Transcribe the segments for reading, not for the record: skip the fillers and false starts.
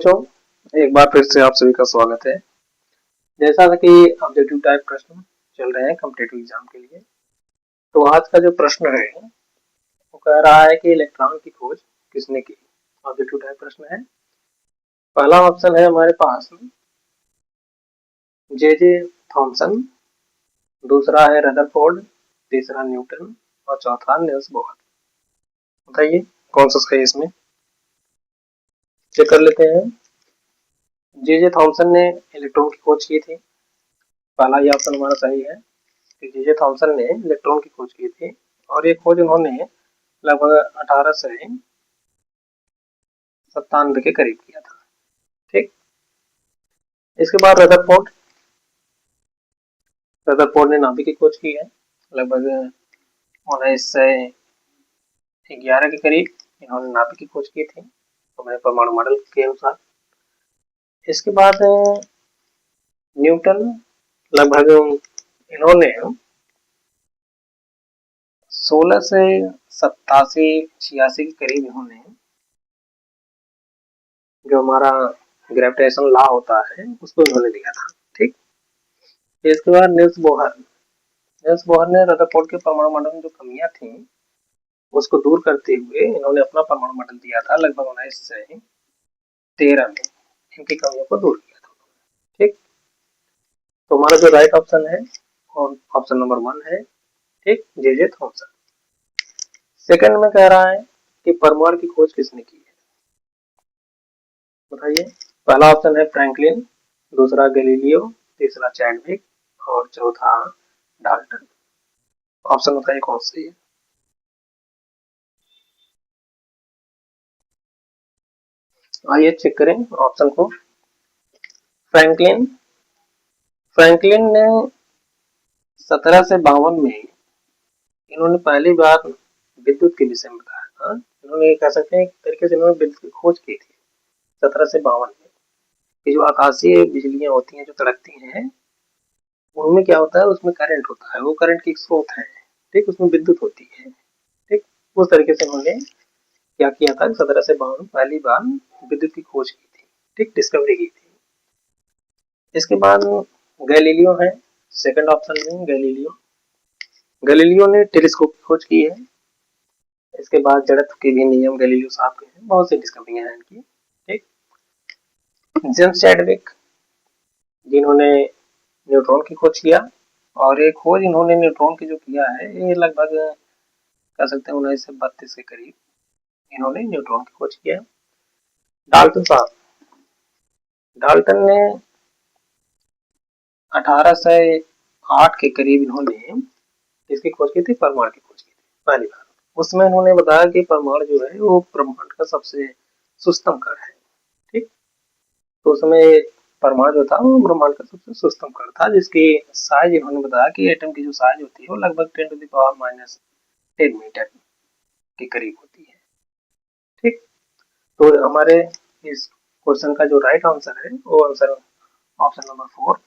बच्चों, एक बार फिर से आप सभी का स्वागत है। जैसा कि ऑब्जेक्टिव टाइप प्रश्न चल रहे हैं कॉम्पिटिटिव एग्जाम के लिए, तो आज का जो प्रश्न है वो कह रहा है कि इलेक्ट्रॉन की खोज किसने की। ऑब्जेक्टिव टाइप प्रश्न है। पहला ऑप्शन है हमारे पास जे थॉमसन, दूसरा है रदरफोर्ड, तीसरा न्यूटन और चौथा नील्स बोहर। बताइए कौन सा सही है इसमें। चेक कर लेते हैं। जे थॉमसन ने इलेक्ट्रॉन की खोज की थी। पहला ही ऑप्शन हमारा सही है कि जे थॉमसन ने इलेक्ट्रॉन की खोज की थी और ये खोज उन्होंने लगभग 1897 के करीब किया था। ठीक। इसके बाद रदरफोर्ड ने नाभिक की खोज की है लगभग 1911 के करीब। इन्होंने नाभिक की खोज की थी हमारे परमाणु मॉडल के अनुसार। इसके बाद न्यूटन लगभग इन्होंने 16 से 87-86 के करीब इन्होंने जो हमारा ग्रेविटेशन लॉ होता है उसको इन्होंने दिया था। ठीक। इसके बाद नील्स बोहर ने रदरफोर्ड के परमाणु मॉडल में जो कमियां थी उसको दूर करते हुए इन्होंने अपना परमाणु मॉडल दिया था लगभग 1913 में। इनकी कमियों को दूर किया था। ठीक। तो हमारा जो राइट ऑप्शन है और ऑप्शन नंबर 1 है। ठीक, जे थॉमसन। सेकंड में कह रहा है कि परमाणु की खोज किसने की है। बताइए। पहला ऑप्शन है फ्रैंकलिन, दूसरा गैलीलियो, तीसरा चैडविक और चौथा डाल्टन। ऑप्शन बताइए कौन सी है। आइए चेक करें ऑप्शन को। फ्रैंकलिन ने 17 से 52 में इन्होंने पहली बार विद्युत के विषय में बताया था। इन्होंने कह सकते हैं एक तरीके से इन्होंने विद्युत की खोज की थी 17 से 52 में। कि जो आकाशीय बिजलियां होती हैं जो तड़कती हैं उनमें क्या होता है, उसमें करंट होता है, वो करंट की स्रोत है। ठीक, उसमें विद्युत होती है। ठीक, उस तरीके से उन्होंने क्या किया था 17 से 52 पहली बार विद्युत की खोज की थी। ठीक, डिस्कवरी की थी। इसके बाद गैलीलियो है सेकंड ऑप्शन में। गैलीलियो ने टेलीस्कोप की खोज की है। इसके बाद जड़त्व के भी नियम गैलीलियो साहब के हैं, बहुत सी डिस्कवरियां हैं इनकी। ठीक। जेम्स चैडविक जिन्होंने न्यूट्रॉन की खोज किया और ये खोज इन्होंने न्यूट्रॉन की जो किया है ये लगभग कह सकते हैं 1932 के करीब इन्होंने न्यूट्रॉन की खोज किया। डाल्टन ने 1808 के करीब इन्होंने इसकी खोज की थी, परमाणु की खोज की थी पहली बार। उसमें इन्होंने बताया कि परमाणु जो है वो ब्रह्मांड का सबसे सुस्तम कण है। ठीक। तो उसमें परमाणु जो था वो ब्रह्मांड का सबसे सुस्तम कण था जिसकी साइज इन्होंने बताया कि एटम की जो साइज होती है वो लगभग 10⁻⁻10 मीटर के करीब होती है। ठीक। तो हमारे इस क्वेश्चन का जो राइट आंसर है वो आंसर ऑप्शन नंबर 4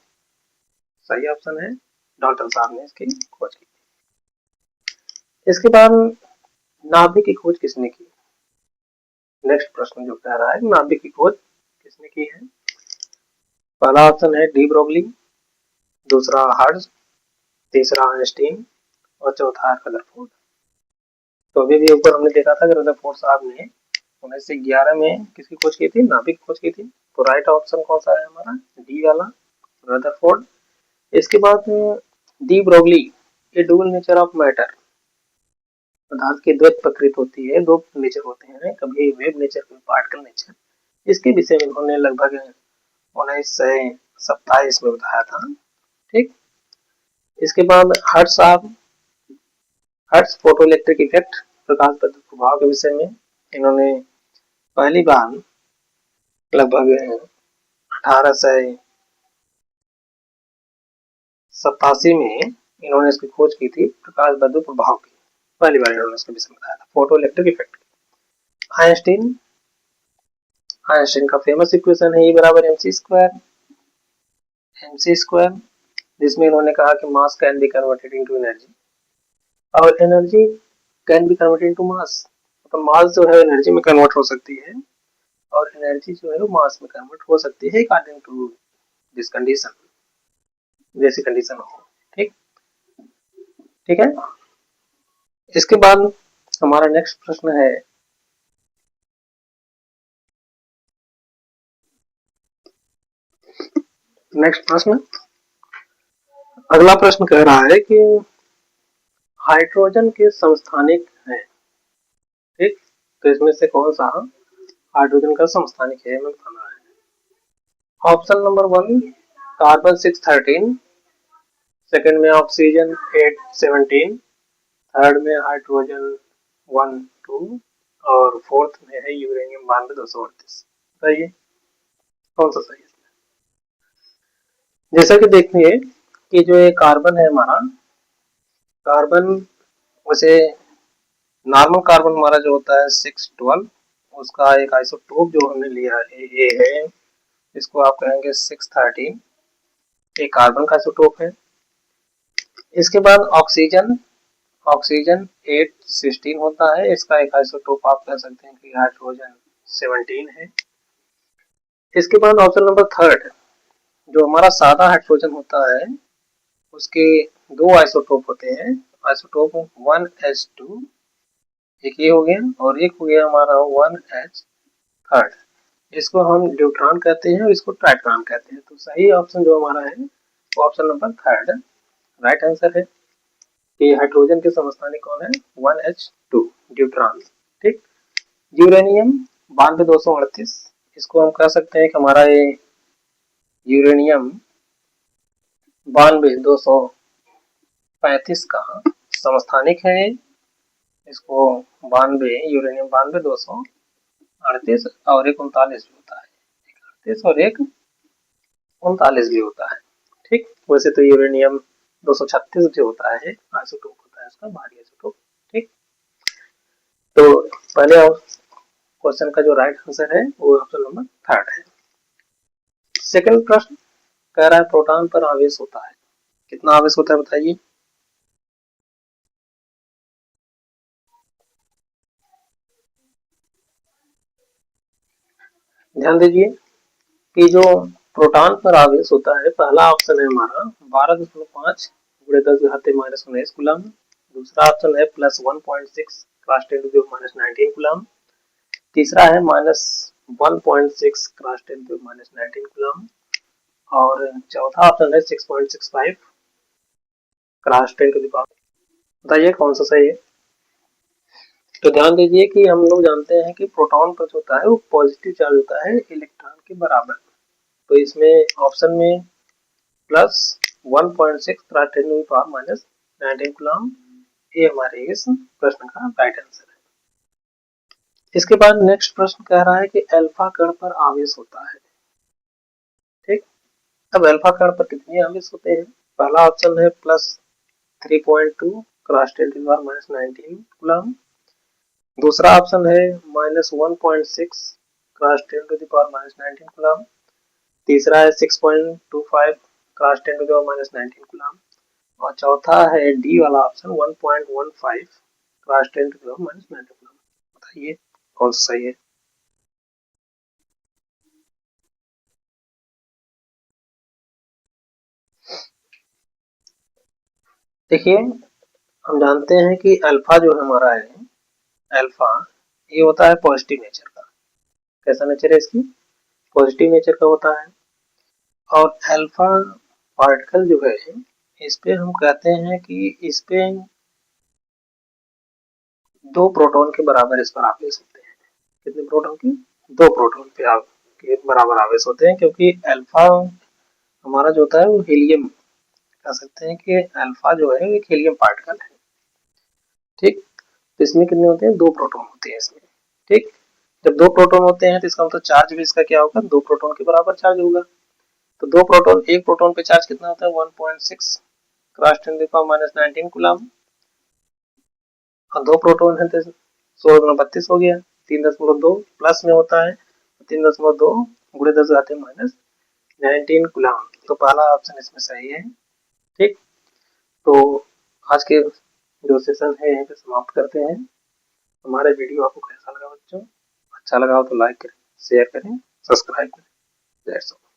सही ऑप्शन है। डाल्टन साहब ने इसकी खोज की। इसके बाद नाभिक की खोज किसने की। नेक्स्ट प्रश्न जो कह रहा है नाभिक की खोज किसने की है। पहला ऑप्शन है डी ब्रोगली, दूसरा हर्ट्ज, तीसरा आइंस्टीन और चौथा रदरफोर्ड। तो अभी भी ऊपर हमने देखा था कि रदरफोर्ड साहब ने 1911 में किसकी खोज की थी, नाभिक खोज की थी। तो राइट ऑप्शन कौन सा है हमारा, डी वाला रदरफोर्ड। इसके बाद डी ब्रोगली, ये डुअल नेचर ऑफ मैटर, पदार्थ की द्वैत प्रकृति होती है, दो नेचर होते हैं, कभी वेव नेचर कभी पार्टिकल नेचर। इसके विषय में उन्होंने लगभग 1927 में बताया था। ठीक। इसके बाद हर्ट्ज फोटोइलेक्ट्रिक इफेक्ट, प्रकाश पद्धति प्रभाव के विषय में इन्होंने पहली बार लगभग 1887 में इन्होंने इसकी खोज की थी, प्रकाश बद्ध प्रभाव की पहली बार इन्होंने इसके विषय में बताया था, फोटो इलेक्ट्रिक इफेक्ट। आइंस्टीन का फेमस इक्वेशन है E = mc स्क्वायर, जिसमें इन्होंने कहा कि mass can be converted into energy और energy can be converted into mass. तो मास जो है एनर्जी में कन्वर्ट हो सकती है और एनर्जी जो है वो मास में कन्वर्ट हो सकती है अकॉर्डिंग टू दिस कंडीशन, जैसी कंडीशन हो। ठीक ठीक है। इसके बाद हमारा नेक्स्ट प्रश्न है, अगला प्रश्न कह रहा है कि हाइड्रोजन के समस्थानिक हैं। ठीक, तो इसमें से कौन सा हाइड्रोजन का समस्थानिक है हमें बताना है। ऑप्शन नंबर 1 कार्बन 613, सेकंड में ऑक्सीजन 817, थर्ड में हाइड्रोजन 1 2 और फोर्थ में है यूरेनियम 9238। बताइए कौन सा सही है। जैसा कि देखिए कि जो ये कार्बन है हमारा, कार्बन वैसे नॉर्मल कार्बन हमारा जो होता है 612, उसका एक आइसोटोप जो हमने लिया है ये है, इसको आप कहेंगे 613, एक कार्बन का आइसोटोप है। इसके बाद ऑक्सीजन, ऑक्सीजन 816 होता है, इसका एक आइसोटोप आप कह सकते हैं कि हाइड्रोजन 17 है। इसके बाद ऑप्शन नंबर थर्ड, जो हमारा सादा हाइड्रोजन होता है उसके दो आइसोटोप होते हैं, आइसोटोप 1s2, एक ये हो गया और एक हो गया हमारा 1h थर्ड, इसको हम ड्यूट्रॉन कहते हैं और इसको ट्राइट्रॉन कहते हैं। तो सही ऑप्शन जो हमारा है वो option number third right answer है कि हाइड्रोजन के समस्थानिक कौन है, 1h2 ड्यूट्रॉन। ठीक, यूरेनियम 92238, इसको हम कह सकते हैं कि हमारा ये यूरेनियम 92235 का समस्थानिक है। इसको 92 यूरेनियम 92238 और एक 39 भी होता है, एक 38 और एक 39 भी होता है। ठीक, वैसे तो यूरेनियम 236 जो होता है आइसोटोप होता है उसका, भारी आइसोटोप। ठीक, तो पहले क्वेश्चन का जो राइट आंसर है वो ऑप्शन नंबर थर्ड है। सेकंड प्रश्न कह रहा है प्रोटॉन पर आवेश होता है, कितना आवेश होता है बताइए। ध्यान दीजिए कि जो प्रोटॉन पर आवेश होता है, पहला ऑप्शन है हमारा 12.5 गुणे 10⁻⁻19 कूलम, दूसरा ऑप्शन है +1.6 क्रॉस 10⁻⁻19 कूलम, तीसरा है -1.6 क्रॉस 10⁻⁻19 कूलम और चौथा ऑप्शन है 6.65 क्रॉस 10⁻। बताइए कौन सा सही है। तो ध्यान दीजिए कि हम लोग जानते हैं कि प्रोटॉन पर जो होता है वो पॉजिटिव चार्ज होता है इलेक्ट्रॉन के बराबर, तो इसमें ऑप्शन में +1.6 क्रॉस 10⁻⁻19 कूलम, ये हमारे इस प्रश्न का राइट आंसर है। इसके बाद नेक्स्ट प्रश्न कह रहा है कि अल्फा कण पर आवेश होता है। ठीक, अब अल्फा कण पर कितने आवेश होते हैं। पहला ऑप्शन है +3.2 क्रॉस 10⁻⁻19 कूलम, दूसरा ऑप्शन है -1.6 क्रॉस 10⁻⁻19 कूलम, तीसरा है 6.25 क्रॉस 10⁻⁻19 कूलम और चौथा है डी वाला ऑप्शन 1.15 क्रॉस 10⁻⁻19 कूलम। बताइए कौन सा सही है। देखिए हम जानते हैं कि अल्फा जो हमारा है, अल्फा ये होता है पॉजिटिव नेचर का। कैसा नेचर है इसकी, पॉजिटिव नेचर का होता है। और अल्फा पार्टिकल जो है इस पे हम कहते हैं कि इस पे 2 प्रोटॉन के बराबर इस पर आवेश होते हैं। कितने प्रोटॉन की, 2 प्रोटॉन के बराबर आवेश होते हैं, क्योंकि अल्फा हमारा जो होता है वो हीलियम, कह सकते हैं कि अल्फा जो है एक हीलियम पार्टिकल है। ठीक, तो इसमें कितने होते हैं, 2 प्रोटॉन होते हैं इसमें। ठीक, जब 2 प्रोटॉन होते हैं तो इसका मतलब चार्ज भी इसका क्या होगा, 2 प्रोटॉन के बराबर चार्ज होगा। तो 2 प्रोटॉन, एक प्रोटॉन पे चार्ज कितना होता है 1.6 क्रॉस 10⁻⁻19 कूलम और 2 प्रोटॉन है तो 16×32 हो गया, 3.2 प्लस में होता है 3.2 गुणे 10⁻⁻19 कूलम। तो पहला ऑप्शन इसमें सही है। ठीक, तो आज के जो सेशन है यहीं पे समाप्त करते हैं। हमारे वीडियो आपको कैसा लगा बच्चों, अच्छा लगा हो तो लाइक करें, शेयर करें, सब्सक्राइब करें। That's all.